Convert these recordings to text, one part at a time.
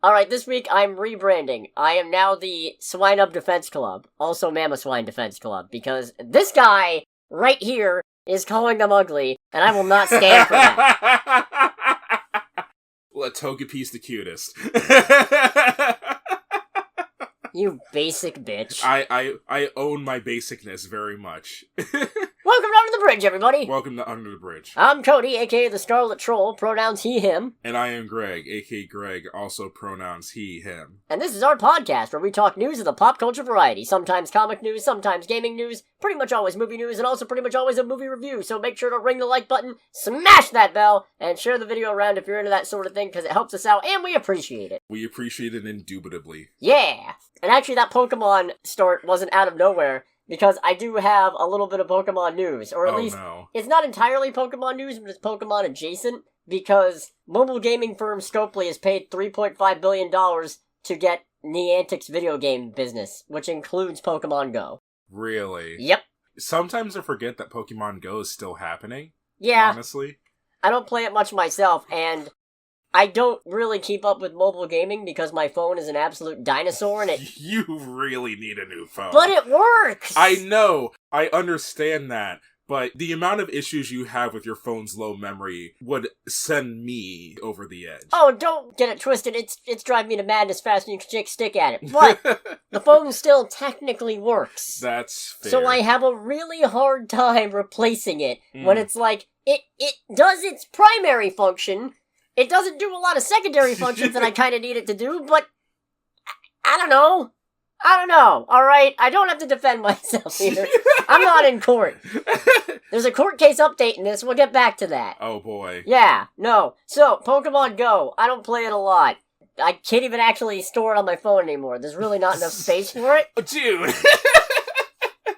Alright, this week I'm rebranding. I am now the Swinub Defense Club, also Mamoswine Defense Club, because this guy right here is calling them ugly, and I will not stand for that. Let Togepi's the cutest. You basic bitch. I own my basicness very much. Welcome to Under the Bridge, everybody! Welcome to Under the Bridge. I'm Cody, aka the Scarlet Troll, pronouns he, him. And I am Greg, aka Greg, also pronouns he, him. And this is our podcast where we talk news of the pop culture variety. Sometimes comic news, sometimes gaming news, pretty much always movie news, and also pretty much always a movie review. So make sure to ring the like button, smash that bell, and share the video around if you're into that sort of thing, because it helps us out, and we appreciate it. We appreciate it indubitably. Yeah! And actually that Pokemon start wasn't out of nowhere, because I do have a little bit of Pokemon news, or at least, it's not entirely Pokemon news, but it's Pokemon adjacent, because mobile gaming firm Scopely has paid $3.5 billion to get Niantic's video game business, which includes Pokemon Go. Really? Yep. Sometimes I forget that Pokemon Go is still happening. Yeah. Honestly. I don't play it much myself, and I don't really keep up with mobile gaming because my phone is an absolute dinosaur and it... You really need a new phone. But it works! I know! I understand that. But the amount of issues you have with your phone's low memory would send me over the edge. Oh, don't get it twisted. It's driving me to madness faster than you can shake a stick at it. But the phone still technically works. That's fair. So I have a really hard time replacing it when it's like, it does its primary function. It doesn't do a lot of secondary functions that I kind of need it to do, but I don't know. Alright? I don't have to defend myself here. I'm not in court. There's a court case update in this. We'll get back to that. Oh boy. Yeah, no. So, Pokemon Go. I don't play it a lot. I can't even actually store it on my phone anymore. There's really not enough space for it. Dude.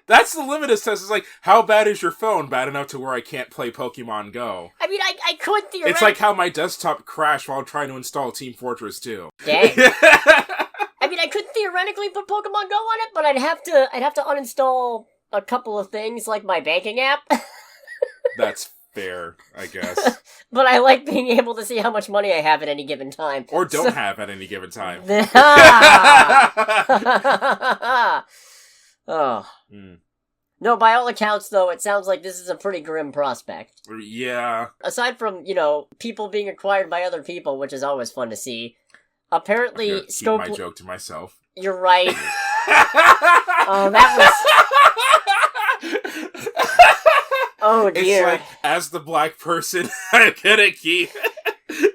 That's the limit of test. It's like, how bad is your phone? Bad enough to where I can't play Pokemon Go. I mean, I could theoretically... It's like how my desktop crashed while trying to install Team Fortress 2. Dang. I mean, I could theoretically put Pokemon Go on it, but I'd have to uninstall a couple of things, like my banking app. That's fair, I guess. But I like being able to see how much money I have at any given time. Or don't have at any given time. Oh. No, by all accounts, though, it sounds like this is a pretty grim prospect. Yeah. Aside from, people being acquired by other people, which is always fun to see, apparently Keep my joke to myself. You're right. Oh, that was... Oh, dear. It's like, as the black person, I'm gonna keep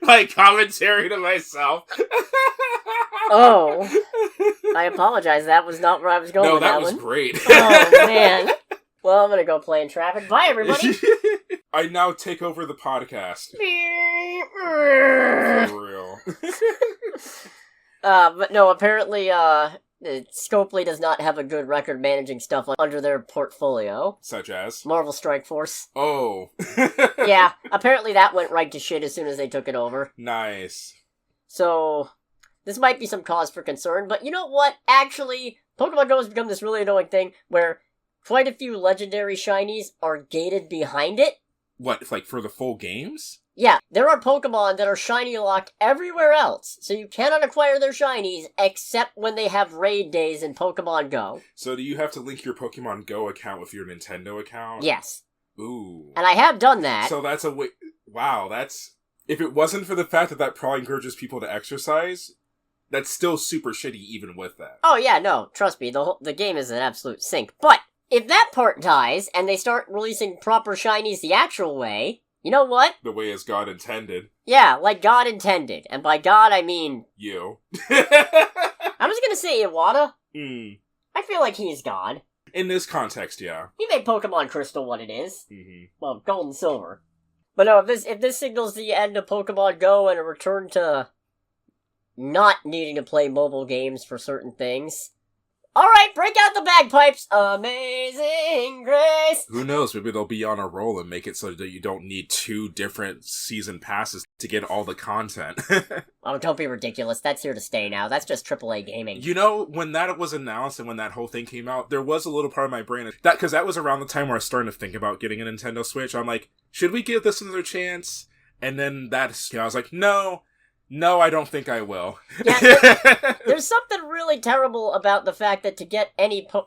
my commentary to myself. Oh. I apologize, that was not where I was going with that one. No, that was great. Oh, man. Well, I'm gonna go play in traffic. Bye, everybody! I now take over the podcast. For real. But no, apparently, Scopely does not have a good record managing stuff under their portfolio. Such as? Marvel Strike Force. Oh. Yeah, apparently that went right to shit as soon as they took it over. Nice. So, this might be some cause for concern, but you know what? Actually, Pokemon Go has become this really annoying thing where quite a few legendary shinies are gated behind it. What, like for the full games? Yeah, there are Pokemon that are shiny locked everywhere else, so you cannot acquire their shinies except when they have raid days in Pokemon Go. So do you have to link your Pokemon Go account with your Nintendo account? Yes. Ooh. And I have done that. So that's a way... Wow, that's... If it wasn't for the fact that probably encourages people to exercise, that's still super shitty even with that. Oh yeah, no, trust me, the game is an absolute sink. But, if that part dies, and they start releasing proper shinies the actual way... You know what? The way as God intended. Yeah, like God intended. And by God, I mean... You. I was gonna say Iwata. I feel like he's God. In this context, yeah. He made Pokemon Crystal what it is. Mm-hmm. Well, Gold and Silver. But no, if this signals the end of Pokemon Go and a return to not needing to play mobile games for certain things... Alright, break out the bagpipes! Amazing Grace! Who knows, maybe they'll be on a roll and make it so that you don't need 2 different season passes to get all the content. Oh, don't be ridiculous. That's here to stay now. That's just AAA gaming. You know, when that was announced and when that whole thing came out, there was a little part of my brain because that was around the time where I was starting to think about getting a Nintendo Switch. I'm like, should we give this another chance? And then I was like, no, No, I don't think I will. Yeah, there's something really terrible about the fact that to get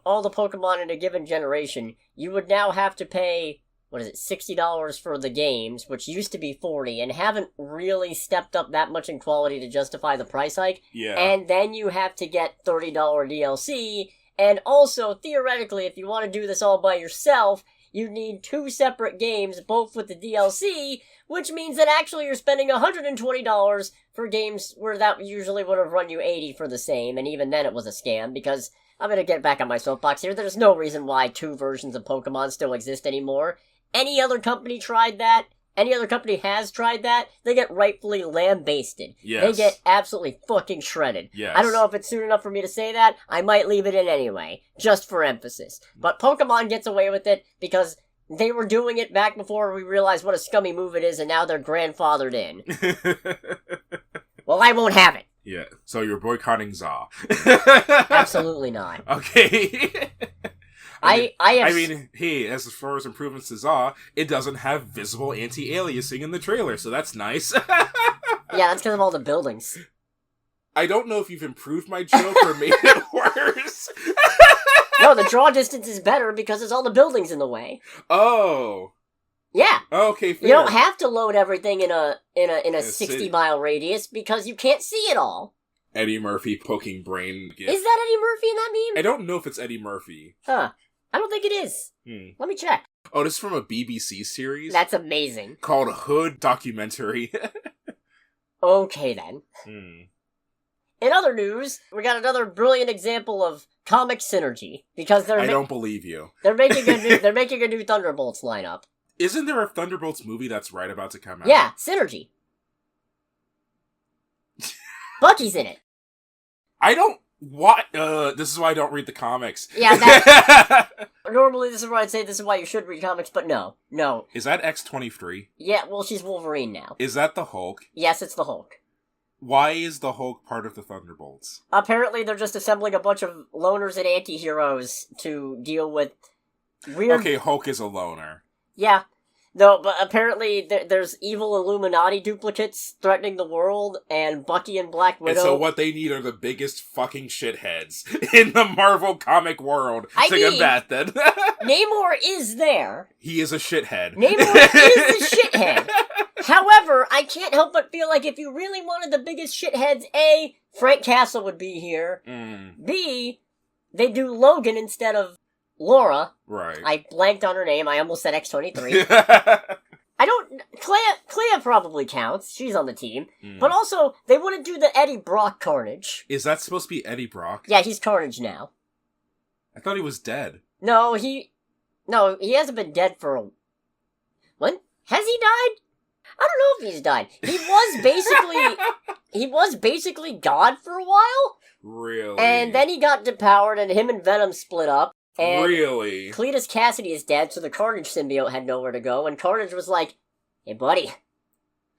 all the Pokemon in a given generation, you would now have to pay, $60 for the games, which used to be $40, and haven't really stepped up that much in quality to justify the price hike. Yeah. And then you have to get $30 DLC, and also, theoretically, if you want to do this all by yourself, you need 2 separate games, both with the DLC, which means that actually you're spending $120 for games where that usually would have run you $80 for the same, and even then it was a scam, because I'm gonna get back on my soapbox here, there's no reason why 2 versions of Pokemon still exist anymore. Any other company tried that? Any other company has tried that? They get rightfully lambasted. Yes. They get absolutely fucking shredded. Yes. I don't know if it's soon enough for me to say that. I might leave it in anyway, just for emphasis. But Pokemon gets away with it because they were doing it back before we realized what a scummy move it is, and now they're grandfathered in. Well, I won't have it. Yeah, so you're boycotting ZA. Absolutely not. Okay. I mean, hey, as far as improvements to ZA, it doesn't have visible anti-aliasing in the trailer, so that's nice. Yeah, that's because of all the buildings. I don't know if you've improved my joke or made it worse. No, the draw distance is better because there's all the buildings in the way. Oh. Yeah. Okay, fair. You don't have to load everything in a 60-mile radius because you can't see it all. Eddie Murphy poking brain gift. Is that Eddie Murphy in that meme? I don't know if it's Eddie Murphy. Huh. I don't think it is. Let me check. Oh, this is from a BBC series? That's amazing. Called Hood Documentary. Okay, then. In other news, we got another brilliant example of comic synergy because I don't believe you. They're making a new Thunderbolts lineup. Isn't there a Thunderbolts movie that's right about to come out? Yeah, synergy. Bucky's in it. I don't. What? This is why I don't read the comics. Yeah, normally this is where I'd say this is why you should read comics, but no. Is that X-23? Yeah, well, she's Wolverine now. Is that the Hulk? Yes, it's the Hulk. Why is the Hulk part of the Thunderbolts? Apparently, they're just assembling a bunch of loners and anti-heroes to deal with weird... Okay, Hulk is a loner. Yeah. No, but apparently there's evil Illuminati duplicates threatening the world, and Bucky and Black Widow... And so what they need are the biggest fucking shitheads in the Marvel comic world to combat them. Namor is there. He is a shithead. Namor is a shithead. However, I can't help but feel like if you really wanted the biggest shitheads, A, Frank Castle would be here. B, they do Logan instead of Laura. Right. I blanked on her name. I almost said X-23. Clea probably counts. She's on the team. But also, they wouldn't do the Eddie Brock Carnage. Is that supposed to be Eddie Brock? Yeah, he's Carnage now. I thought he was dead. No, he hasn't been dead for a... When? Has he died? I don't know if he's died. He was basically God for a while. Really? And then he got depowered and him and Venom split up. And really? Cletus Cassidy is dead, so the Carnage symbiote had nowhere to go, and Carnage was like, hey buddy,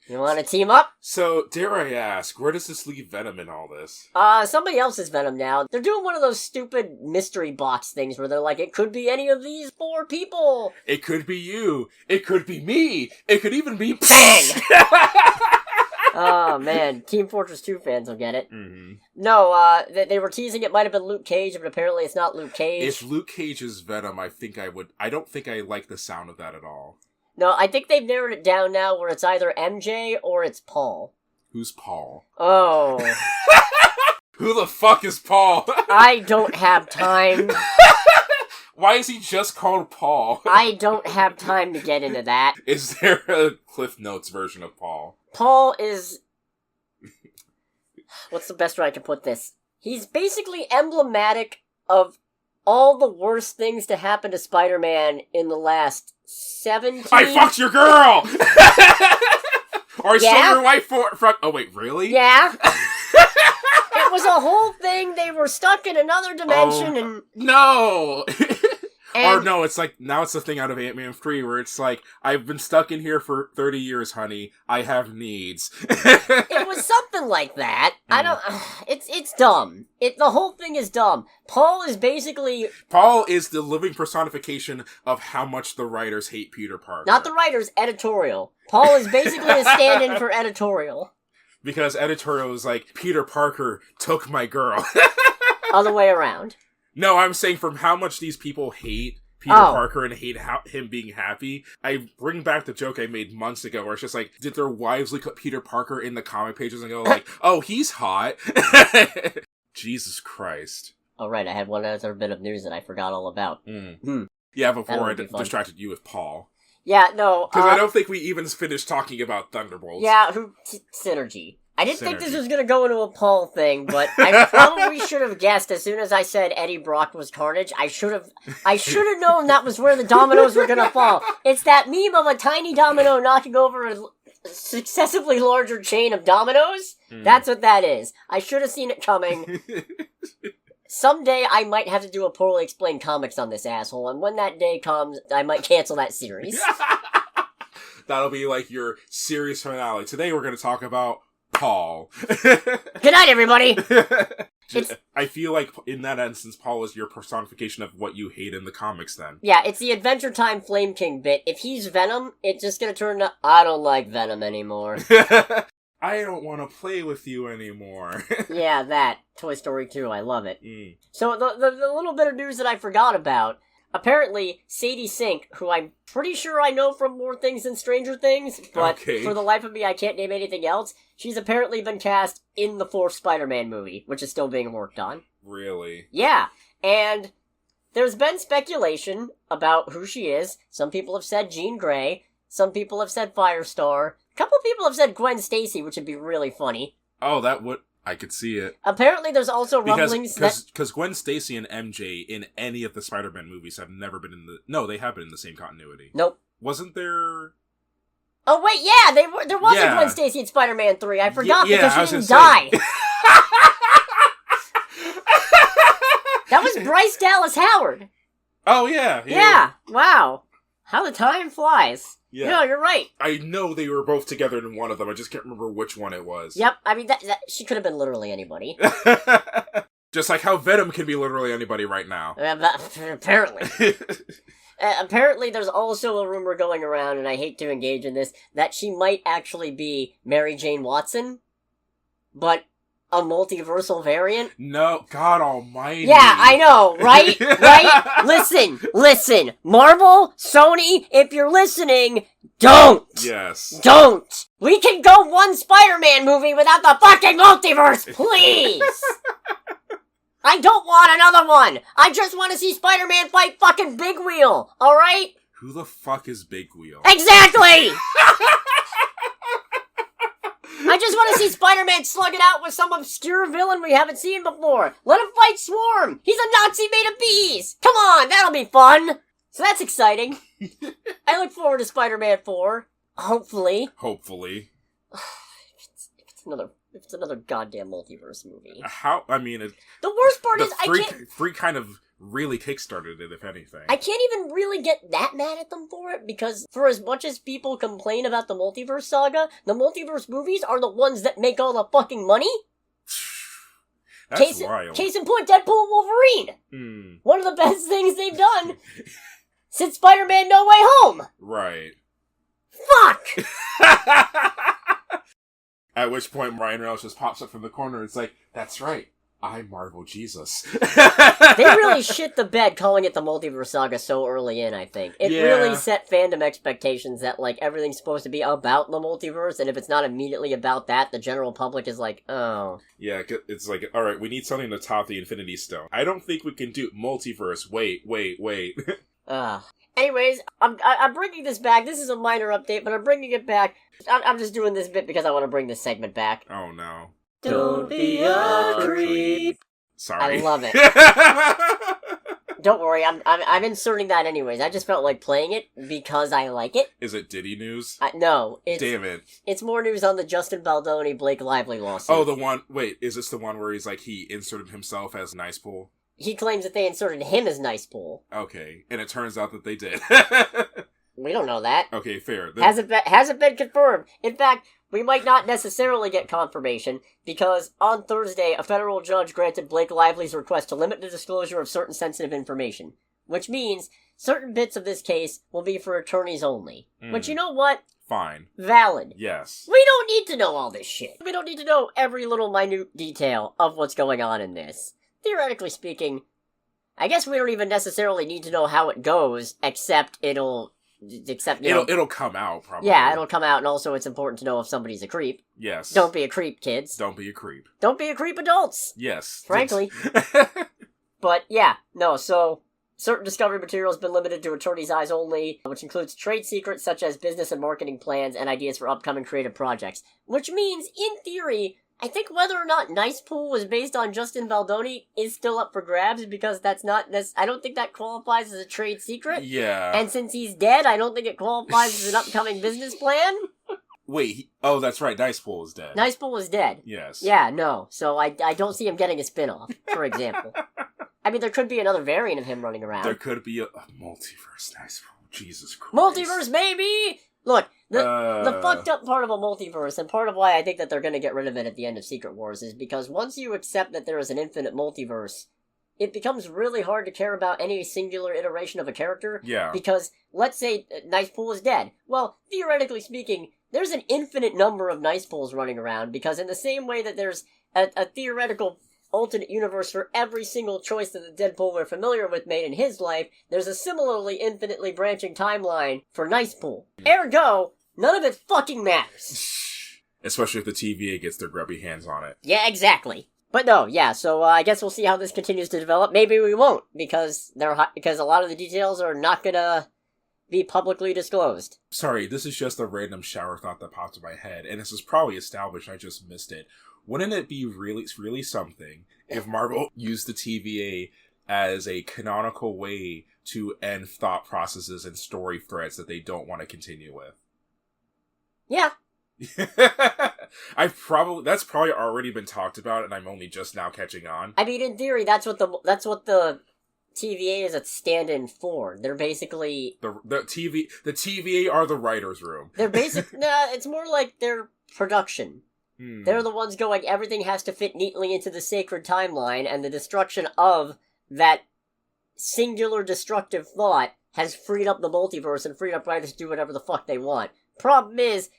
you wanna team up? So, dare I ask, where does this leave Venom in all this? Somebody else is Venom now. They're doing one of those stupid mystery box things where they're like, it could be any of these 4 people. It could be you. It could be me. It could even be... Bang! Oh man, Team Fortress 2 fans will get it. No, they were teasing it might have been Luke Cage, but apparently it's not Luke Cage. If Luke Cage is Venom, I think I would... I don't think I like the sound of that at all. No, I think they've narrowed it down now where it's either MJ or it's Paul. Who's Paul? Oh. Who the fuck is Paul? I don't have time. Why is he just called Paul? I don't have time to get into that. Is there a Cliff Notes version of Paul? Paul is... What's the best way I can put this? He's basically emblematic of all the worst things to happen to Spider-Man in the last 17... I fucked your girl! Or I stole your wife from... Oh, wait, really? Yeah. It was a whole thing. They were stuck in another dimension and... No! And, or no, it's like, now it's the thing out of Ant-Man 3 where it's like, I've been stuck in here for 30 years, honey. I have needs. It was something like that. I don't... It's dumb. The whole thing is dumb. Paul is the living personification of how much the writers hate Peter Parker. Not the writers, editorial. Paul is basically a stand-in for editorial. Because editorial was like, Peter Parker took my girl. Other way around. No, I'm saying from how much these people hate Peter Parker and hate him being happy, I bring back the joke I made months ago where it's just like, did their wives look up Peter Parker in the comic pages and go like, oh, he's hot? Jesus Christ. Oh, right, I had one other bit of news that I forgot all about. Yeah, before I distracted you with Paul. Yeah, no. Because I don't think we even finished talking about Thunderbolts. Yeah, Synergy. I didn't think this was going to go into a Paul thing, but I probably should have guessed as soon as I said Eddie Brock was Carnage. I should have known that was where the dominoes were going to fall. It's that meme of a tiny domino knocking over a successively larger chain of dominoes. That's what that is. I should have seen it coming. Someday I might have to do a poorly explained comics on this asshole, and when that day comes, I might cancel that series. That'll be like your series finale. Today we're going to talk about Paul. Good night, everybody! I feel like in that instance, Paul is your personification of what you hate in the comics then. Yeah, it's the Adventure Time Flame King bit. If he's Venom, it's just gonna turn to, I don't like Venom anymore. I don't want to play with you anymore. Yeah, that. Toy Story 2, I love it. So the little bit of news that I forgot about, apparently Sadie Sink, who I'm pretty sure I know from more things than Stranger Things, but for the life of me I can't name anything else, she's apparently been cast in the 4th Spider-Man movie, which is still being worked on. Really? Yeah, and there's been speculation about who she is. Some people have said Jean Grey, some people have said Firestar, a couple people have said Gwen Stacy, which would be really funny. Oh, that would... I could see it. Apparently there's also rumblings because Gwen Stacy and MJ in any of the Spider-Man movies have never been in the... No, they have been in the same continuity. Nope. Wasn't there... Oh, wait, yeah, there was a Gwen Stacy in Spider-Man 3. I forgot because she didn't die. That was Bryce Dallas Howard. Oh, yeah. Yeah, wow. How the time flies. Yeah. No, you're right. I know they were both together in one of them. I just can't remember which one it was. Yep, I mean, that she could have been literally anybody. Just like how Venom can be literally anybody right now. Apparently. Apparently there's also a rumor going around, and I hate to engage in this, that she might actually be Mary Jane Watson, but a multiversal variant. No, God almighty. Yeah, I know, right? Right? Listen. Marvel, Sony, if you're listening, don't! Yes. Don't! We can go one Spider-Man movie without the fucking multiverse, please! I don't want another one! I just want to see Spider-Man fight fucking Big Wheel, alright? Who the fuck is Big Wheel? Exactly! I just want to see Spider-Man slug it out with some obscure villain we haven't seen before. Let him fight Swarm! He's a Nazi made of bees! Come on, that'll be fun! So that's exciting. I look forward to Spider-Man 4. Hopefully. If it's another goddamn multiverse movie. The worst part is Free kind of really kickstarted it, if anything. I can't even really get that mad at them for it, because for as much as people complain about the multiverse saga, the multiverse movies are the ones that make all the fucking money. That's wild. Case in point, Deadpool and Wolverine. One of the best things they've done since Spider-Man No Way Home. Right. Fuck! At which point Ryan Reynolds just pops up from the corner and it's like, that's right, I'm Marvel Jesus. They really shit the bed calling it the Multiverse Saga so early in, I think. It really set fandom expectations that, like, everything's supposed to be about the multiverse, and if it's not immediately about that, the general public is like, oh. Yeah, it's like, alright, we need something to top the Infinity Stone. I don't think we can do multiverse. Wait. Anyways, I'm bringing this back. This is a minor update, but I'm bringing it back. I'm just doing this bit because I want to bring this segment back. Oh, no. Don't be a creep. Sorry. I love it. Don't worry, I'm inserting that anyways. I just felt like playing it because I like it. Is it Diddy news? No. Damn it. It's more news on the Justin Baldoni, Blake Lively lawsuit. Oh, the one... Wait, is this the one where he's like, he inserted himself as Nice Pool? He claims that they inserted him as Nice Pool. Okay, and it turns out that they did. We don't know that. Okay, fair. Hasn't been confirmed. In fact, we might not necessarily get confirmation, because on Thursday, a federal judge granted Blake Lively's request to limit the disclosure of certain sensitive information. Which means certain bits of this case will be for attorneys only. But you know what? Fine. Valid. Yes. We don't need to know all this shit. We don't need to know every little minute detail of what's going on in this. Theoretically speaking, I guess we don't even necessarily need to know how it goes, except it'll come out, probably. Yeah, it'll come out, and also it's important to know if somebody's a creep. Yes. Don't be a creep, kids. Don't be a creep. Don't be a creep, adults. Yes. Frankly. But, yeah, no, so certain discovery material has been limited to attorney's eyes only, which includes trade secrets such as business and marketing plans and ideas for upcoming creative projects. Which means, in theory, I think whether or not Nice Pool was based on Justin Baldoni is still up for grabs, because that's not I don't think that qualifies as a trade secret. Yeah. And since he's dead, I don't think it qualifies as an upcoming business plan. Wait, oh, that's right, Nice Pool is dead. Nice Pool is dead. Yes. Yeah, no. So I don't see him getting a spin-off, for example. I mean, there could be another variant of him running around. There could be a multiverse Nice Pool. Jesus Christ. Multiverse, maybe! Look, the fucked up part of a multiverse, and part of why I think that they're going to get rid of it at the end of Secret Wars, is because once you accept that there is an infinite multiverse, it becomes really hard to care about any singular iteration of a character. Yeah. Because, let's say Nice Pool is dead. Well, theoretically speaking, there's an infinite number of Nice Pools running around, because in the same way that there's a theoretical alternate universe for every single choice that the Deadpool we're familiar with made in his life, there's a similarly infinitely branching timeline for Nice Pool. Ergo, none of it fucking matters. Especially if the TVA gets their grubby hands on it. Yeah, exactly. But no, yeah, so I guess we'll see how this continues to develop. Maybe we won't, because a lot of the details are not gonna be publicly disclosed. Sorry, this is just a random shower thought that popped in my head, and this is probably established, I just missed it. Wouldn't it be really something if Marvel used the TVA as a canonical way to end thought processes and story threads that they don't want to continue with? Yeah. That's probably already been talked about, and I'm only just now catching on. I mean, in theory, that's what the TVA is a stand-in for. They're basically the TVA are the writers' room. They're it's more like their production. They're the ones going, everything has to fit neatly into the sacred timeline, and the destruction of that singular destructive thought has freed up the multiverse and freed up writers to do whatever the fuck they want. Problem is,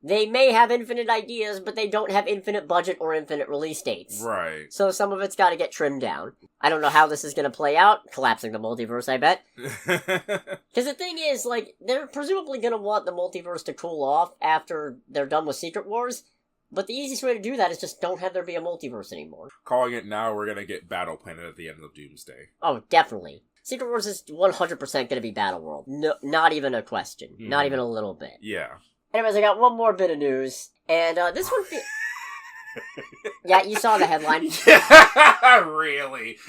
they may have infinite ideas, but they don't have infinite budget or infinite release dates. Right. So some of it's gotta get trimmed down. I don't know how this is gonna play out. Collapsing the multiverse, I bet. Because the thing is, they're presumably gonna want the multiverse to cool off after they're done with Secret Wars. But the easiest way to do that is just don't have there be a multiverse anymore. Calling it now, we're gonna get Battle Planet at the end of Doomsday. Oh, definitely. Secret Wars is 100% gonna be Battle World. No, not even a question. Not even a little bit. Yeah. Anyways, I got one more bit of news, and this one... Yeah, you saw the headline. Yeah, really?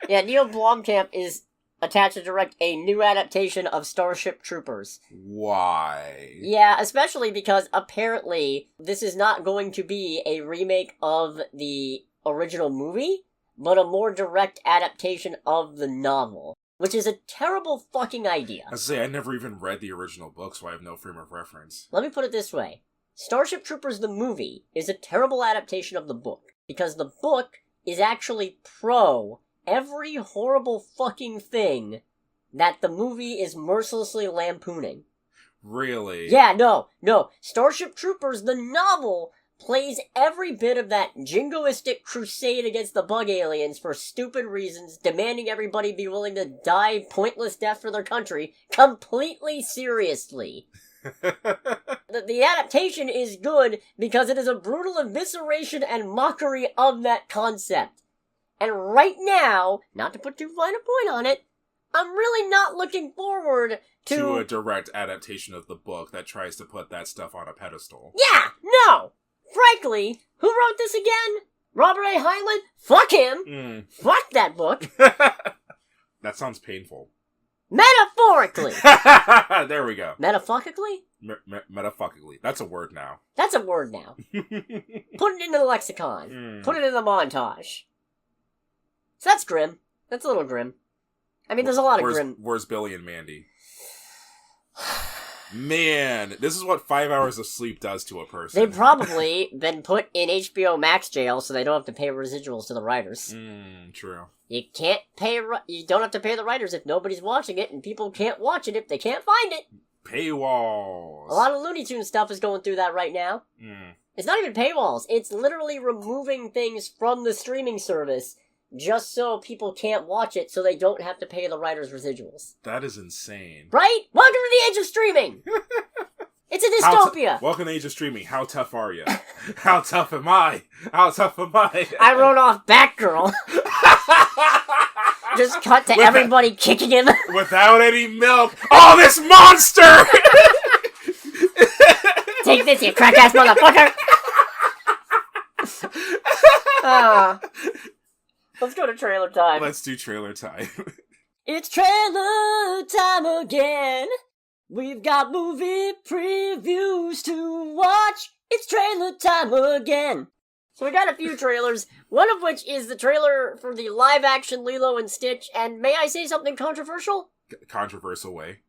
Yeah, Neil Blomkamp is attached to direct a new adaptation of Starship Troopers. Why? Yeah, especially because apparently this is not going to be a remake of the original movie, but a more direct adaptation of the novel. Which is a terrible fucking idea. I never even read the original book, so I have no frame of reference. Let me put it this way. Starship Troopers the movie is a terrible adaptation of the book, because the book is actually pro every horrible fucking thing that the movie is mercilessly lampooning. Really? Yeah, no. Starship Troopers, the novel, plays every bit of that jingoistic crusade against the bug aliens for stupid reasons, demanding everybody be willing to die pointless death for their country, completely seriously. The adaptation is good because it is a brutal evisceration and mockery of that concept. And right now, not to put too fine a point on it, I'm really not looking forward to a direct adaptation of the book that tries to put that stuff on a pedestal. Yeah, no! Frankly, who wrote this again? Robert A. Heinlein? Fuck him! Fuck that book! That sounds painful. Metaphorically! There we go. Metaphorically? Metaphorically. That's a word now. That's a word now. Put it into the lexicon. Put it in the montage. So that's grim. That's a little grim. I mean, there's a lot of grim... Where's Billy and Mandy? Man, this is what 5 hours of sleep does to a person. They've probably been put in HBO Max jail so they don't have to pay residuals to the writers. True. You don't have to pay the writers if nobody's watching it, and people can't watch it if they can't find it. Paywalls. A lot of Looney Tunes stuff is going through that right now. It's not even paywalls. It's literally removing things from the streaming service just so people can't watch it so they don't have to pay the writers' residuals. That is insane. Right? Welcome to the age of streaming! It's a dystopia! Welcome to the age of streaming. How tough are you? How tough am I? How tough am I? I wrote off Batgirl. Just cut to everybody kicking him. Without any milk. Oh, this monster! Take this, you crack-ass motherfucker! Let's go to trailer time. Let's do trailer time. It's trailer time again. We've got movie previews to watch. It's trailer time again. So we got a few trailers, one of which is the trailer for the live-action Lilo and Stitch, and may I say something controversial? Controversial way.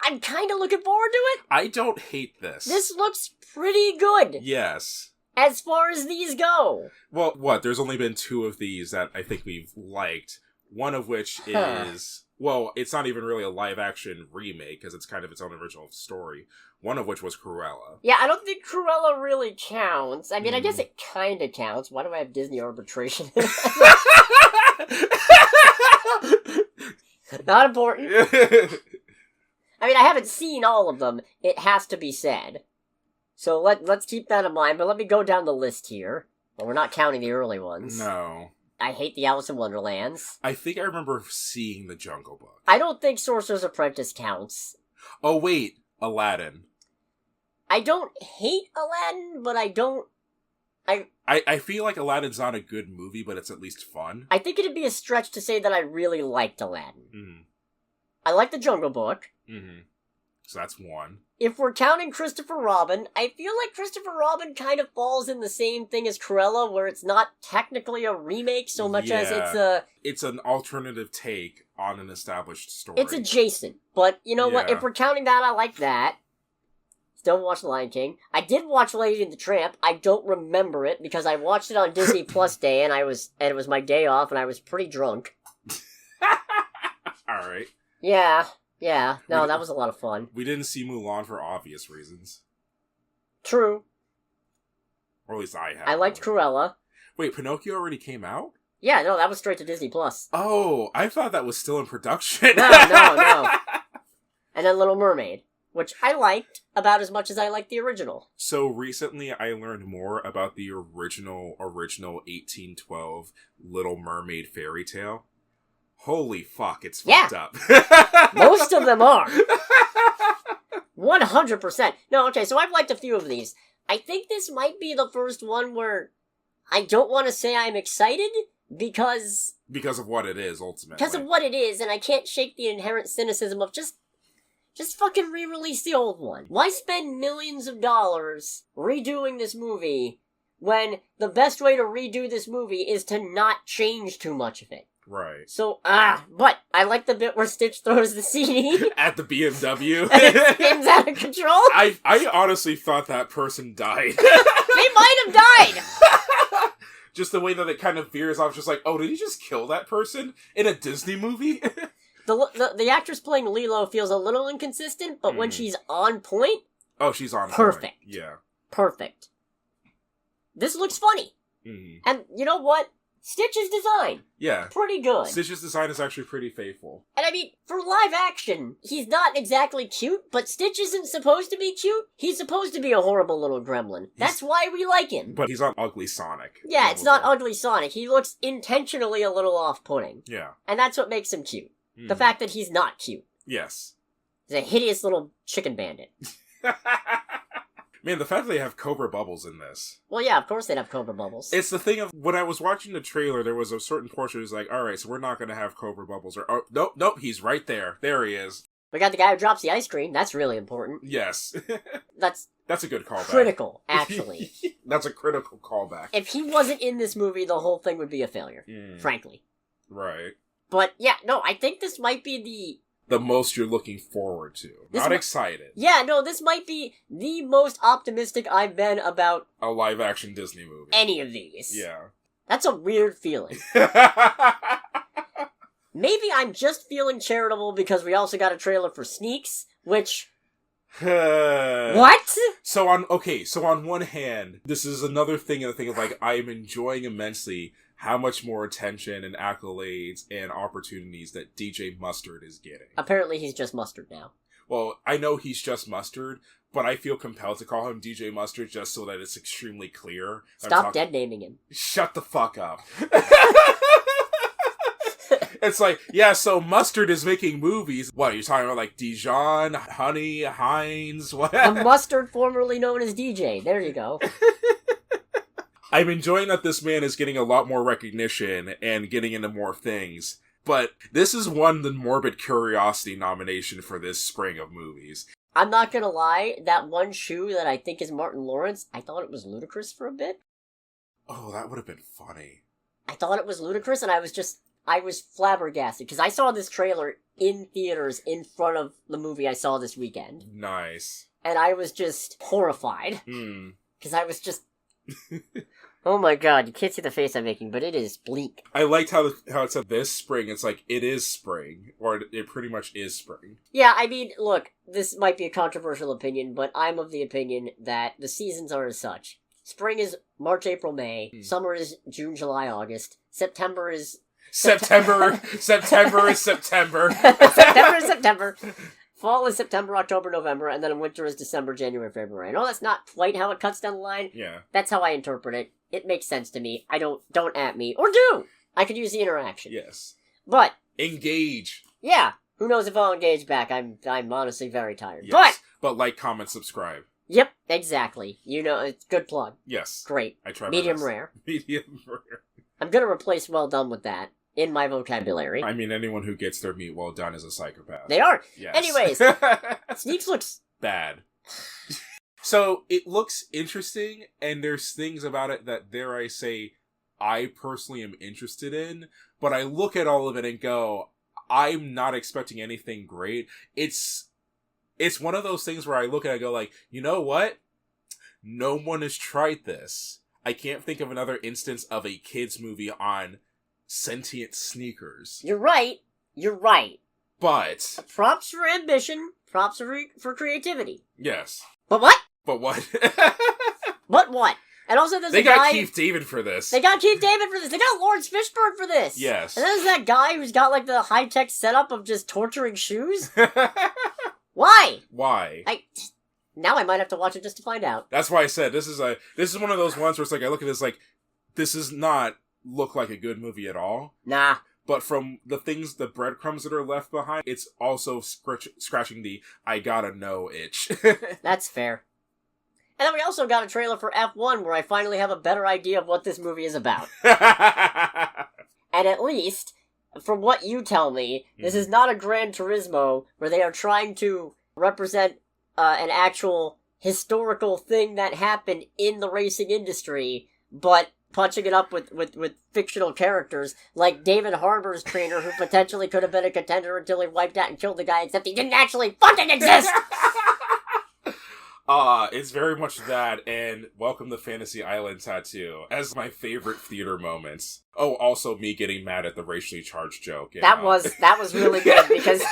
I'm kind of looking forward to it. I don't hate this. This looks pretty good. Yes. As far as these go. Well, there's only been 2 of these that I think we've liked. One of which is... Well, it's not even really a live-action remake, because it's kind of its own original story. One of which was Cruella. Yeah, I don't think Cruella really counts. I mean, I guess it kind of counts. Why do I have Disney arbitration? Not important. I mean, I haven't seen all of them. It has to be said. So let's keep that in mind, but let me go down the list here. Well, we're not counting the early ones. No. I hate the Alice in Wonderlands. I think I remember seeing The Jungle Book. I don't think Sorcerer's Apprentice counts. Oh, wait. Aladdin. I don't hate Aladdin, but I don't... I feel like Aladdin's not a good movie, but it's at least fun. I think it'd be a stretch to say that I really liked Aladdin. Mm-hmm. I like The Jungle Book. Mm-hmm. So that's 1. If we're counting Christopher Robin, I feel like Christopher Robin kind of falls in the same thing as Cruella, where it's not technically a remake so much as it's an alternative take on an established story. It's adjacent, but you know what? If we're counting that, I like that. Still watch The Lion King. I did watch Lady and the Tramp. I don't remember it because I watched it on Disney Plus Day, and it was my day off, and I was pretty drunk. All right. Yeah, no, that was a lot of fun. We didn't see Mulan for obvious reasons. True. Or at least I have. I liked Cruella. Wait, Pinocchio already came out? Yeah, no, that was straight to Disney Plus. Oh, I thought that was still in production. No. And then Little Mermaid, which I liked about as much as I liked the original. So recently I learned more about the original 1812 Little Mermaid fairy tale. Holy fuck, it's fucked up. Most of them are. 100%. No, okay, so I've liked a few of these. I think this might be the first one where I don't want to say I'm excited because of what it is, ultimately. Because of what it is, and I can't shake the inherent cynicism of just fucking re-release the old one. Why spend millions of dollars redoing this movie when the best way to redo this movie is to not change too much of it? Right. So, but I like the bit where Stitch throws the CD. At the BMW. And it spins out of control. I honestly thought that person died. They might have died! Just the way that it kind of veers off, just like, oh, did you just kill that person in a Disney movie? The actress playing Lilo feels a little inconsistent, but when she's on point... Oh, she's on perfect. Point. Yeah. Perfect. This looks funny. Mm. And you know what? Stitch's design. Yeah. Pretty good. Stitch's design is actually pretty faithful. And I mean, for live action, he's not exactly cute, but Stitch isn't supposed to be cute. He's supposed to be a horrible little gremlin. That's why we like him. But he's not ugly Sonic. Yeah, it's not ugly Sonic. He looks intentionally a little off-putting. Yeah. And that's what makes him cute. The fact that he's not cute. Yes. He's a hideous little chicken bandit. Man, the fact that they have Cobra Bubbles in this. Well, yeah, of course they'd have Cobra Bubbles. It's the thing of, when I was watching the trailer, there was a certain portion that was like, alright, so we're not going to have Cobra Bubbles. Or, oh, nope, he's right there. There he is. We got the guy who drops the ice cream. That's really important. Yes. That's a good callback. Critical, actually. That's a critical callback. If he wasn't in this movie, the whole thing would be a failure, frankly. Right. But, yeah, no, I think this might be the most you're looking forward to. Not excited. Yeah, no, this might be the most optimistic I've been about a live-action Disney movie. Any of these. Yeah. That's a weird feeling. Maybe I'm just feeling charitable because we also got a trailer for Sneaks, which What? So on one hand, this is another thing of like, I am enjoying immensely how much more attention and accolades and opportunities that DJ Mustard is getting. Apparently he's just Mustard now. Well, I know he's just Mustard, but I feel compelled to call him DJ Mustard just so that it's extremely clear. Stop dead naming him. Shut the fuck up. It's like, yeah, so Mustard is making movies. What, are you talking about, like, Dijon, Honey, Heinz, what? The Mustard formerly known as DJ. There you go. I'm enjoying that this man is getting a lot more recognition and getting into more things. But this is won the Morbid Curiosity nomination for this spring of movies. I'm not gonna lie, that one shoe that I think is Martin Lawrence, I thought it was ludicrous for a bit. Oh, that would have been funny. I thought it was ludicrous, and I was flabbergasted, because I saw this trailer in theaters in front of the movie I saw this weekend. Nice. And I was just horrified. Because I was just... Oh my god, you can't see the face I'm making, but it is bleak. I liked how it said this spring. It's like, it is spring. Or it pretty much is spring. Yeah, I mean, look, this might be a controversial opinion, but I'm of the opinion that the seasons are as such. Spring is March, April, May. Summer is June, July, August. September is... September is September. September is September. Fall is September, October, November, and then winter is December, January, February. I know that's not quite how it cuts down the line. Yeah. That's how I interpret it. It makes sense to me. Don't at me. Or do! I could use the interaction. Yes. But... engage. Yeah. Who knows if I'll engage back. I'm honestly very tired. Yes. But like, comment, subscribe. Yep, exactly. You know, it's good plug. Yes. Great. I try my Medium best. rare. Medium rare. I'm gonna replace well done with that in my vocabulary. I mean, anyone who gets their meat well done is a psychopath. They are. Yes. Anyways, Sneaks looks... bad. So, it looks interesting, and there's things about it that, dare I say, I personally am interested in, but I look at all of it and go, I'm not expecting anything great. It's one of those things where I look at it and go like, you know what? No one has tried this. I can't think of another instance of a kids movie on sentient sneakers. You're right. But... props for ambition. Props for creativity. yes. But what? But what? But what? And also there's they a guy... got Keith David for this. They got Keith David for this. They got Lawrence Fishburne for this. Yes. And then there's that guy who's got like the high-tech setup of just torturing shoes. Why? Why? Now I might have to watch it just to find out. That's why I said this is one of those ones where it's like I look at this like this does not look like a good movie at all. Nah. But from the breadcrumbs that are left behind, it's also scratching the I gotta know itch. That's fair. And then we also got a trailer for F1 where I finally have a better idea of what this movie is about. And at least, from what you tell me, this is not a Gran Turismo where they are trying to represent an actual historical thing that happened in the racing industry, but punching it up with fictional characters, like David Harbour's trainer, who potentially could have been a contender until he wiped out and killed the guy, except he didn't actually fucking exist! It's very much that, and Welcome to Fantasy Island tattoo as my favorite theater moments. Oh, also me getting mad at the racially charged joke. That was really good, because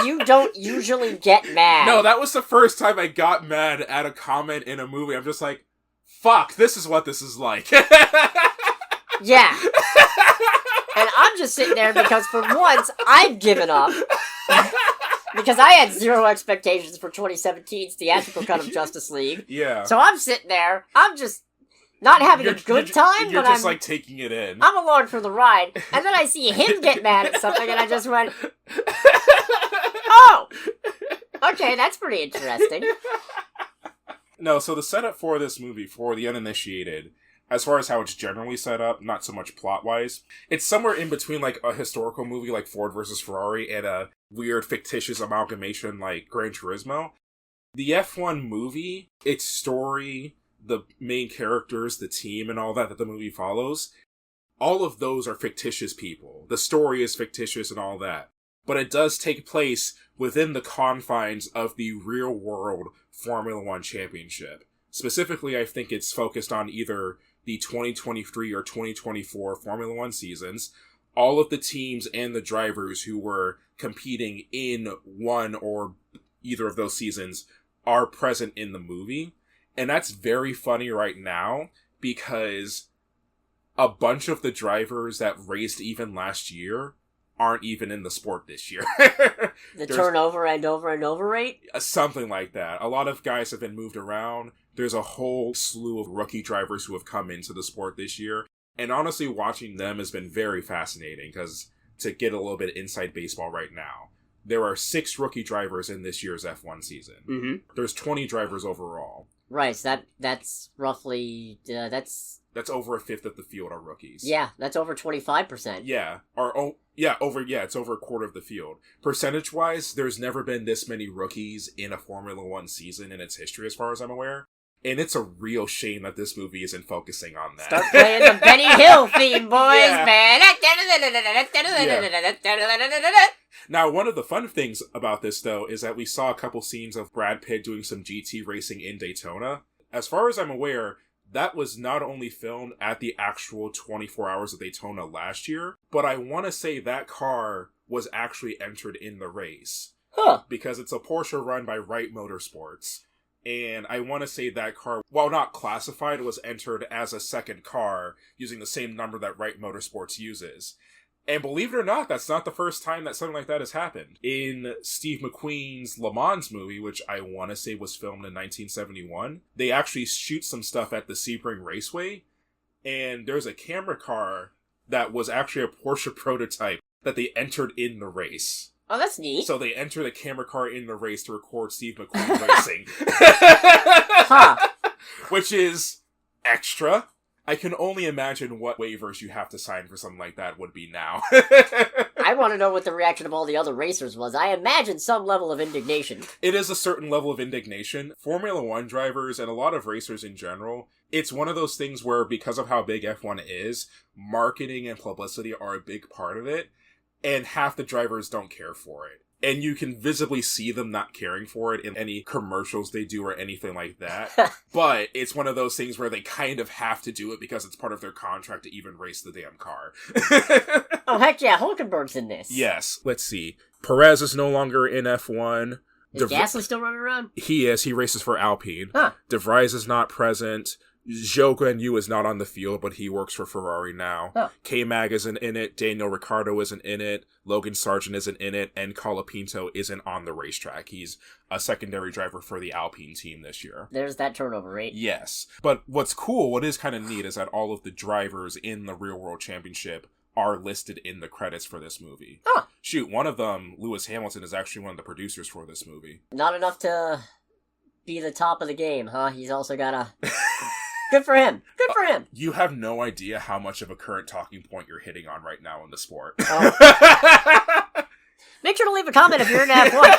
you don't usually get mad. No, that was the first time I got mad at a comment in a movie. I'm just like, fuck, this is what this is like. Yeah. And I'm just sitting there because for once, I've given up. Because I had zero expectations for 2017's theatrical cut of Justice League. Yeah. So I'm sitting there, I'm just not having a good time, you're but just I'm like taking it in. I'm along for the ride. And then I see him get mad at something and I just went, oh! Okay, that's pretty interesting. No, so the setup for this movie, for the uninitiated, as far as how it's generally set up, not so much plot-wise, it's somewhere in between like a historical movie like Ford vs. Ferrari and a weird fictitious amalgamation like Gran Turismo. The F1 movie, its story, the main characters, the team, and all that the movie follows, all of those are fictitious people. The story is fictitious and all that. But it does take place within the confines of the real-world Formula One Championship. Specifically, I think it's focused on either the 2023 or 2024 Formula One seasons. All of the teams and the drivers who were competing in one or either of those seasons are present in the movie. And that's very funny right now because a bunch of the drivers that raced even last year aren't even in the sport this year. The turnover and over rate? Something like that. A lot of guys have been moved around. There's a whole slew of rookie drivers who have come into the sport this year. And honestly, watching them has been very fascinating because to get a little bit inside baseball right now, there are 6 rookie drivers in this year's F1 season. Mm-hmm. There's 20 drivers overall. Right, so that's roughly, that's over a fifth of the field are rookies. Yeah, that's over 25%. Yeah, it's over a quarter of the field. Percentage-wise, there's never been this many rookies in a Formula 1 season in its history, as far as I'm aware. And it's a real shame that this movie isn't focusing on that. Start playing the Benny Hill theme, boys, man! Now, one of the fun things about this, though, is that we saw a couple scenes of Brad Pitt doing some GT racing in Daytona. As far as I'm aware, that was not only filmed at the actual 24 Hours of Daytona last year, but I want to say that car was actually entered in the race. Huh. Because it's a Porsche run by Wright Motorsports. And I want to say that car, while not classified, was entered as a second car using the same number that Wright Motorsports uses. And believe it or not, that's not the first time that something like that has happened. In Steve McQueen's Le Mans movie, which I want to say was filmed in 1971, they actually shoot some stuff at the Sebring Raceway, and there's a camera car that was actually a Porsche prototype that they entered in the race. Oh, that's neat. So they enter the camera car in the race to record Steve McQueen racing. Huh. Which is extra. I can only imagine what waivers you have to sign for something like that would be now. I want to know what the reaction of all the other racers was. I imagine some level of indignation. It is a certain level of indignation. Formula 1 drivers and a lot of racers in general, it's one of those things where because of how big F1 is, marketing and publicity are a big part of it. And half the drivers don't care for it. And you can visibly see them not caring for it in any commercials they do or anything like that. But it's one of those things where they kind of have to do it because it's part of their contract to even race the damn car. Oh, heck yeah, Hulkenberg's in this. Yes. Let's see. Perez is no longer in F1. Is Gasly still running around? He is. He races for Alpine. Huh. De Vries is not present. Zhou Guanyu is not on the field, but he works for Ferrari now. Huh. K-Mag isn't in it, Daniel Ricciardo isn't in it, Logan Sargent isn't in it, and Colapinto isn't on the racetrack. He's a secondary driver for the Alpine team this year. There's that turnover rate. Yes. But what's cool, what is kind of neat, is that all of the drivers in the Real World Championship are listed in the credits for this movie. Huh. Shoot, one of them, Lewis Hamilton, is actually one of the producers for this movie. Not enough to be the top of the game, huh? He's also got a... Good for him. Good for him. You have no idea how much of a current talking point you're hitting on right now in the sport. Oh. Make sure to leave a comment if you're in F1.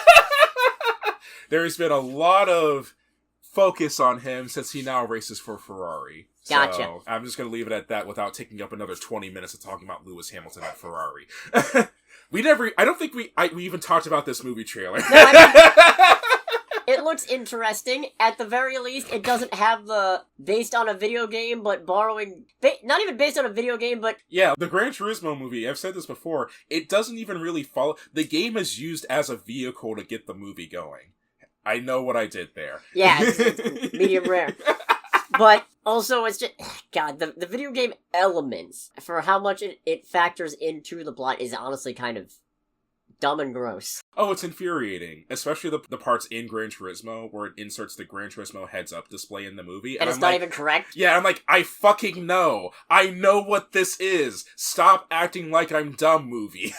There's been a lot of focus on him since he now races for Ferrari. Gotcha. So I'm just going to leave it at that without taking up another 20 minutes of talking about Lewis Hamilton at Ferrari. I don't think we even talked about this movie trailer. No, I mean, it looks interesting. At the very least, it doesn't have the based on a video game, but borrowing... not even based on a video game, but... Yeah, the Gran Turismo movie, I've said this before, it doesn't even really follow... The game is used as a vehicle to get the movie going. I know what I did there. Yeah, it's medium rare. But also, it's just... God, the video game elements, for how much it factors into the plot, is honestly kind of dumb and gross. Oh, it's infuriating. Especially the parts in Gran Turismo where it inserts the Gran Turismo heads-up display in the movie. And it's not even correct? Yeah, I'm like, I fucking know. I know what this is. Stop acting like I'm dumb, movie.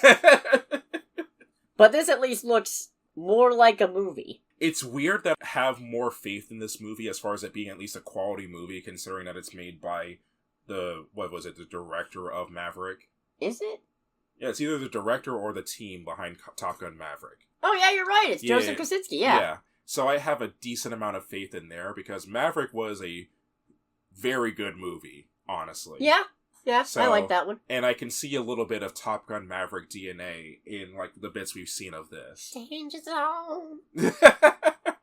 But this at least looks more like a movie. It's weird that I have more faith in this movie as far as it being at least a quality movie, considering that it's made by the director of Maverick. Is it? Yeah, it's either the director or the team behind Top Gun Maverick. Oh, yeah, you're right. It's Joseph Kosinski, yeah. So I have a decent amount of faith in there, because Maverick was a very good movie, honestly. Yeah, I like that one. And I can see a little bit of Top Gun Maverick DNA in, like, the bits we've seen of this. Danger Zone!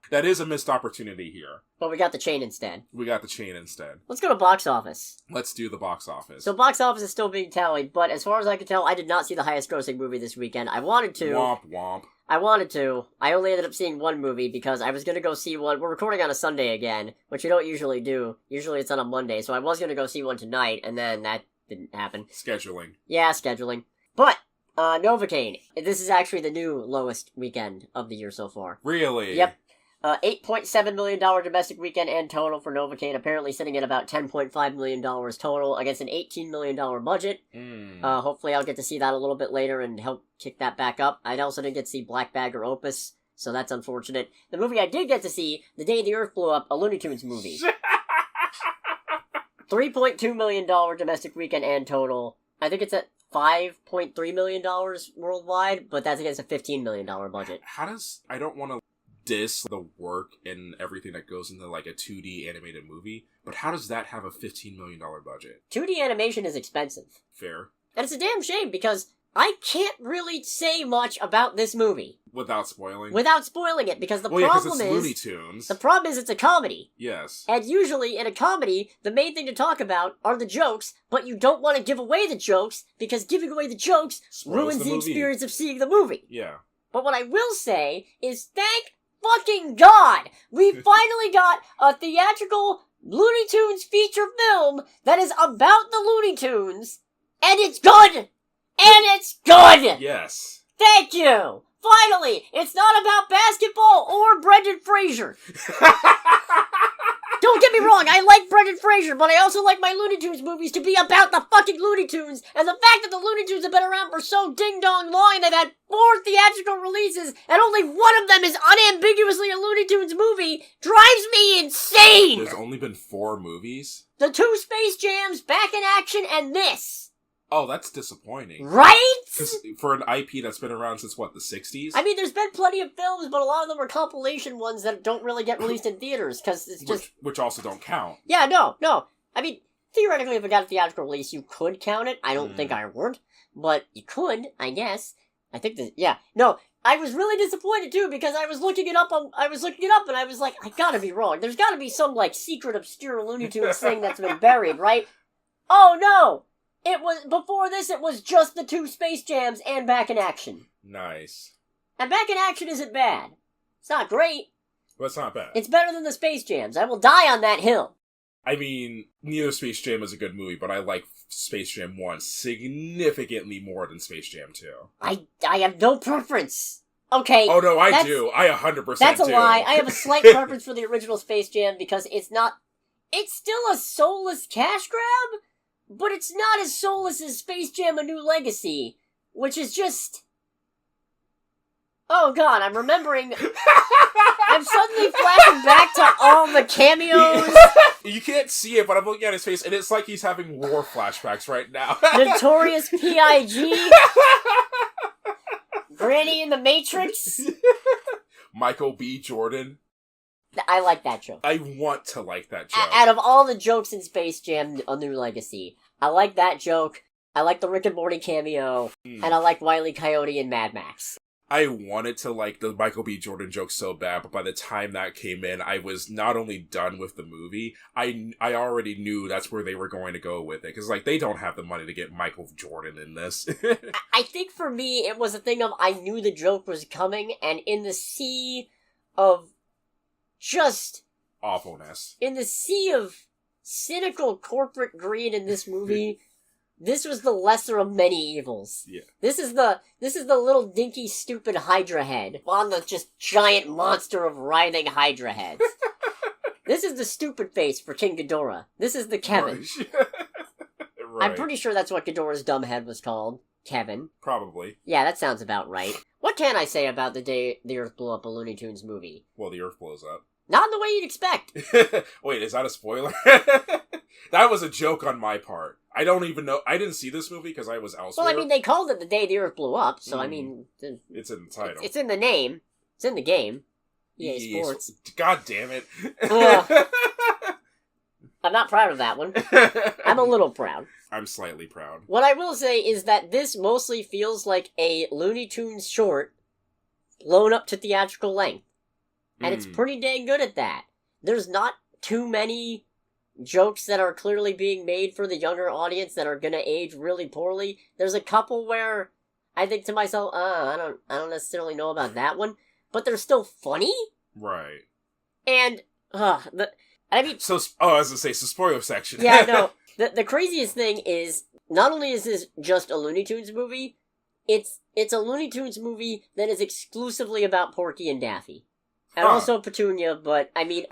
That is a missed opportunity here. But we got the chain instead. Let's go to box office. Let's do the box office. So box office is still being tallied, but as far as I can tell, I did not see the highest grossing movie this weekend. I wanted to. Womp womp. I wanted to. I only ended up seeing one movie because I was going to go see one. We're recording on a Sunday again, which we don't usually do. Usually it's on a Monday, so I was going to go see one tonight, and then that didn't happen. Scheduling. Yeah, scheduling. But, Novocaine. This is actually the new lowest weekend of the year so far. Really? Yep. $8.7 million domestic weekend and total for Novocaine, apparently sitting at about $10.5 million total against an $18 million budget. Hopefully I'll get to see that a little bit later and help kick that back up. I also didn't get to see Black Bag or Opus, so that's unfortunate. The movie I did get to see, The Day the Earth Blew Up, a Looney Tunes movie. $3.2 million domestic weekend and total. I think it's at $5.3 million worldwide, but that's against a $15 million budget. I don't want to diss the work and everything that goes into like a 2D animated movie, but how does that have a $15 million budget? 2D animation is expensive. Fair. And it's a damn shame because I can't really say much about this movie. Without spoiling it, because the problem is... Looney Tunes. The problem is it's a comedy. Yes. And usually in a comedy, the main thing to talk about are the jokes, but you don't want to give away the jokes, because giving away the jokes ruins the experience of seeing the movie. Yeah. But what I will say is thank fucking God! We finally got a theatrical Looney Tunes feature film that is about the Looney Tunes, and it's good! And it's good! Yes. Thank you! Finally! It's not about basketball or Brendan Fraser! Don't get me wrong, I like Brendan Fraser, but I also like my Looney Tunes movies to be about the fucking Looney Tunes, and the fact that the Looney Tunes have been around for so ding-dong long and they've had 4 theatrical releases, and only one of them is unambiguously a Looney Tunes movie, drives me insane! There's only been 4 movies? The 2 Space Jams, Back in Action, and this! Oh, that's disappointing. Right? Because for an IP that's been around since, what, the 60s? I mean, there's been plenty of films, but a lot of them are compilation ones that don't really get released in theaters, because it's just... Which also don't count. Yeah, no. I mean, theoretically, if it got a theatrical release, you could count it. I don't think I would, but you could, I guess. I think that, yeah. No, I was really disappointed, too, because I was looking it up, and I was like, I gotta be wrong. There's gotta be some, like, secret, obscure Looney Tunes thing that's been buried, right? Oh, no! Before this, it was just the 2 Space Jams and Back in Action. Nice. And Back in Action isn't bad. It's not great. But it's not bad. It's better than the Space Jams. I will die on that hill. I mean, neither Space Jam is a good movie, but I like Space Jam 1 significantly more than Space Jam 2. I have no preference. Okay. Oh, no, I do. I 100% do. That's a lie. I have a slight preference for the original Space Jam because it's still a soulless cash grab, but it's not as soulless as Space Jam: A New Legacy, which is just... Oh god, I'm remembering... I'm suddenly flashing back to all the cameos. You can't see it, but I'm looking at his face, and it's like he's having war flashbacks right now. Notorious P.I.G. Granny in the Matrix. Michael B. Jordan. I like that joke. I want to like that joke. Out of all the jokes in Space Jam: A New Legacy, I like that joke, I like the Rick and Morty cameo, and I like Wile E. Coyote and Mad Max. I wanted to like the Michael B. Jordan joke so bad, but by the time that came in, I was not only done with the movie, I already knew that's where they were going to go with it. Because, like, they don't have the money to get Michael Jordan in this. I think for me, it was a thing of I knew the joke was coming, and in the sea of just... awfulness. In the sea of cynical corporate greed in this movie... This was the lesser of many evils. Yeah. This is the little dinky stupid Hydra head on the just giant monster of writhing Hydra heads. This is the stupid face for King Ghidorah. This is the Kevin. Right. I'm pretty sure that's what Ghidorah's dumb head was called. Kevin. Probably. Yeah, that sounds about right. What can I say about The Day the Earth Blew Up, a Looney Tunes movie? Well, the Earth blows up. Not in the way you'd expect. Wait, is that a spoiler? That was a joke on my part. I don't even know. I didn't see this movie because I was elsewhere. Well, I mean, they called it The Day the Earth Blew Up, so I mean... It's in the title. It's in the name. It's in the game. EA Sports. God damn it. I'm not proud of that one. I'm a little proud. I'm slightly proud. What I will say is that this mostly feels like a Looney Tunes short blown up to theatrical length. and it's pretty dang good at that. There's not too many jokes that are clearly being made for the younger audience that are gonna age really poorly. There's a couple where I think to myself, I don't necessarily know about that one, but they're still funny. Right. And, I mean... So, I was gonna say, spoiler section. Yeah, no. The craziest thing is, not only is this just a Looney Tunes movie, it's a Looney Tunes movie that is exclusively about Porky and Daffy. And also Petunia, but, I mean...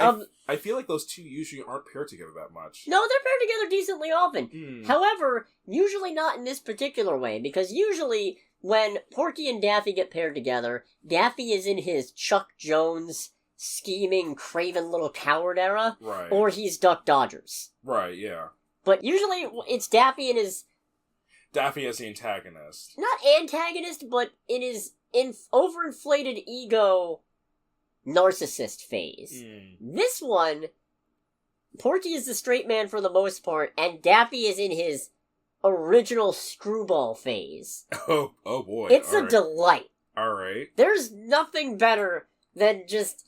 I feel like those two usually aren't paired together that much. No, they're paired together decently often. However, usually not in this particular way, because usually when Porky and Daffy get paired together, Daffy is in his Chuck Jones, scheming, craven little coward era, right? Or he's Duck Dodgers. Right, yeah. But usually it's Daffy and his... Daffy as the antagonist. Not antagonist, but in his overinflated ego... narcissist phase. This one, Porky is the straight man for the most part, and Daffy is in his original screwball phase. Oh boy. It's a delight. Alright. There's nothing better than just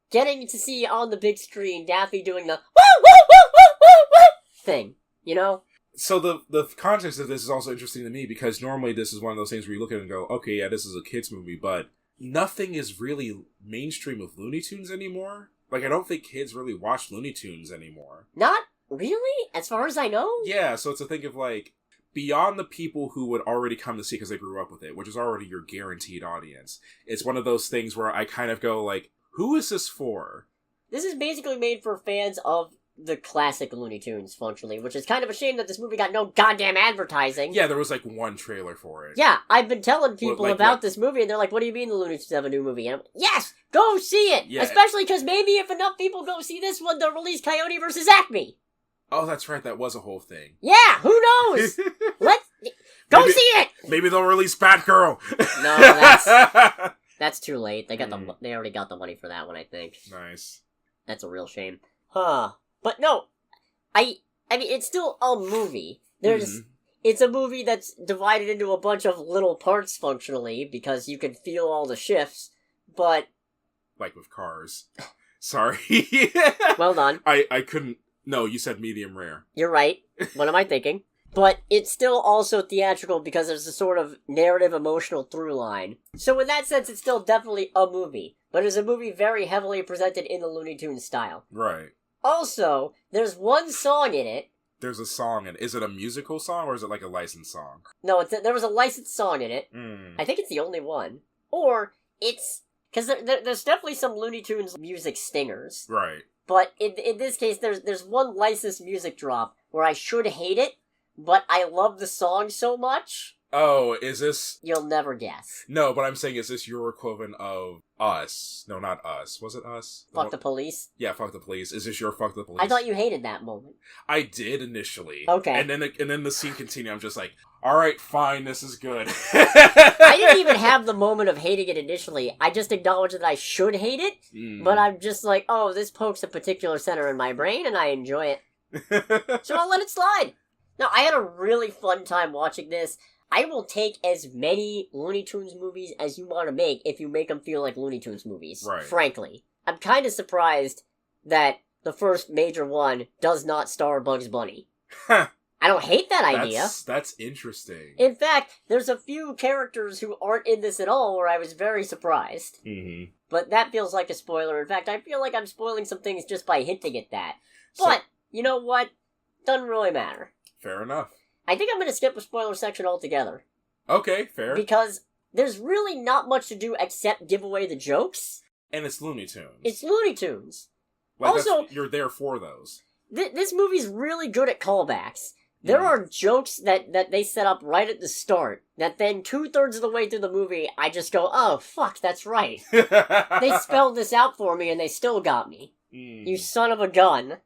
getting to see on the big screen Daffy doing the woo woo woo woo woo woo thing, you know? So the context of this is also interesting to me, because normally this is one of those things where you look at it and go, okay, yeah, this is a kid's movie, but nothing is really mainstream of Looney Tunes anymore. Like, I don't think kids really watch Looney Tunes anymore. Not really? As far as I know? Yeah, so it's a thing of, like, beyond the people who would already come to see because they grew up with it, which is already your guaranteed audience, it's one of those things where I kind of go, like, who is this for? This is basically made for fans of the classic Looney Tunes, functionally, which is kind of a shame that this movie got no goddamn advertising. Yeah, there was, like, one trailer for it. Yeah, I've been telling people about this movie, and they're like, what do you mean the Looney Tunes have a new movie? And I'm like, yes! Go see it! Yeah. Especially because maybe if enough people go see this one, they'll release Coyote vs. Acme! Oh, that's right, that was a whole thing. Yeah, who knows? Go see it! Maybe they'll release Batgirl! No, that's too late. They already got the money for that one, I think. Nice. That's a real shame. Huh. But no, I mean, it's still a movie. It's a movie that's divided into a bunch of little parts functionally, because you can feel all the shifts, but... Like with Cars. Sorry. Well done. I couldn't... No, you said medium rare. You're right. What am I thinking? But it's still also theatrical because there's a sort of narrative emotional through line. So in that sense, it's still definitely a movie. But it's a movie very heavily presented in the Looney Tunes style. Right. Also, there's one song in it. There's a song in it. Is it a musical song or is it like a licensed song? No, there was a licensed song in it. I think it's the only one. Or it's... Because there's definitely some Looney Tunes music stingers. Right. But in this case, there's one licensed music drop where I should hate it, but I love the song so much. Oh, is this... You'll never guess. No, but I'm saying, is this your equivalent of Us? No, not Us. Was it Us? Fuck the Police? Yeah, Fuck the Police. Is this your Fuck the Police? I thought you hated that moment. I did initially. Okay. And then the scene continued. I'm just like, alright, fine, this is good. I didn't even have the moment of hating it initially. I just acknowledged that I should hate it, but I'm just like, oh, this pokes a particular center in my brain, and I enjoy it. So I'll let it slide. No, I had a really fun time watching this. I will take as many Looney Tunes movies as you want to make if you make them feel like Looney Tunes movies. Right. Frankly. I'm kind of surprised that the first major one does not star Bugs Bunny. I don't hate that idea. That's interesting. In fact, there's a few characters who aren't in this at all where I was very surprised. Mm-hmm. But that feels like a spoiler. In fact, I feel like I'm spoiling some things just by hinting at that. But, you know what? Doesn't really matter. Fair enough. I think I'm going to skip the spoiler section altogether. Okay, fair. Because there's really not much to do except give away the jokes. And it's Looney Tunes. It's Looney Tunes. Like, also, you're there for those. This movie's really good at callbacks. There are jokes that they set up right at the start, that then 2/3 of the way through the movie, I just go, oh, fuck, that's right. They spelled this out for me and they still got me. You son of a gun.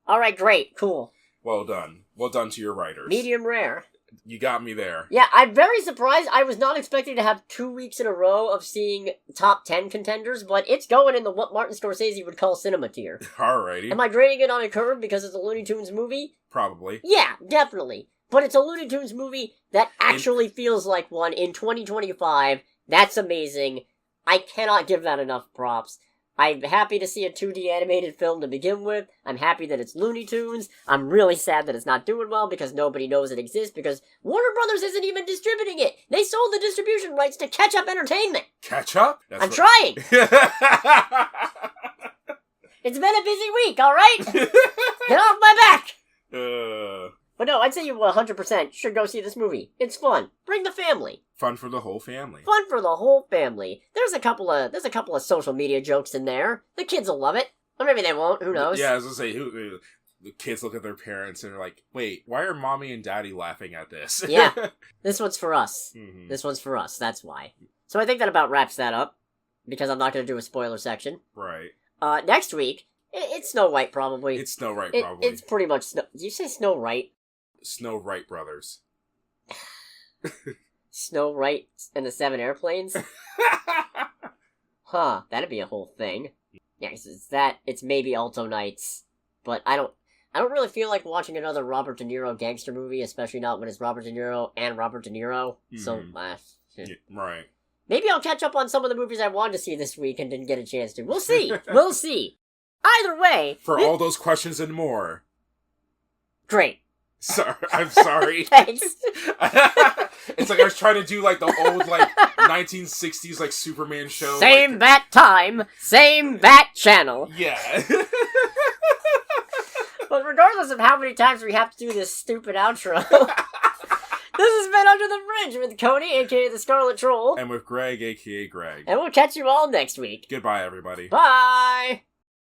Alright, great, cool. Well done. Well done to your writers. Medium rare. You got me there. Yeah, I'm very surprised. I was not expecting to have 2 weeks in a row of seeing top 10 contenders, but it's going in the what Martin Scorsese would call cinema tier. Alrighty. Am I grading it on a curve because it's a Looney Tunes movie? Probably. Yeah, definitely. But it's a Looney Tunes movie that actually feels like one in 2025. That's amazing. I cannot give that enough props. I'm happy to see a 2D animated film to begin with. I'm happy that it's Looney Tunes. I'm really sad that it's not doing well because nobody knows it exists because Warner Brothers isn't even distributing it. They sold the distribution rights to Catch Up Entertainment. Catch Up? I'm trying. It's been a busy week, alright? Get off my back! But no, I'd say you 100% should go see this movie. It's fun. Bring the family. Fun for the whole family. Fun for the whole family. There's a couple of social media jokes in there. The kids will love it. Or maybe they won't. Who knows? Yeah, I was gonna say, the kids look at their parents and are like, wait, why are mommy and daddy laughing at this? Yeah. This one's for us. Mm-hmm. This one's for us. That's why. So I think that about wraps that up. Because I'm not going to do a spoiler section. Right. Next week, it's Snow White, probably. It's Snow White, probably. It's pretty much Snow... Did you say Snow White? Snow White Brothers. Snow White and the 7 Airplanes? Huh, that'd be a whole thing. Yeah, it's maybe Alto Knights, but I don't really feel like watching another Robert De Niro gangster movie, especially not when it's Robert De Niro and Robert De Niro, so, yeah, right. Maybe I'll catch up on some of the movies I wanted to see this week and didn't get a chance to. We'll see. We'll see. Either way... For all those questions and more. Great. Sorry, I'm sorry. Thanks. It's like I was trying to do like the old 1960s Superman show. Same bat time, same bat channel. Yeah. But regardless of how many times we have to do this stupid outro, this has been Under the Bridge with Cody, aka the Scarlet Troll. And with Greg, aka Greg. And we'll catch you all next week. Goodbye, everybody. Bye!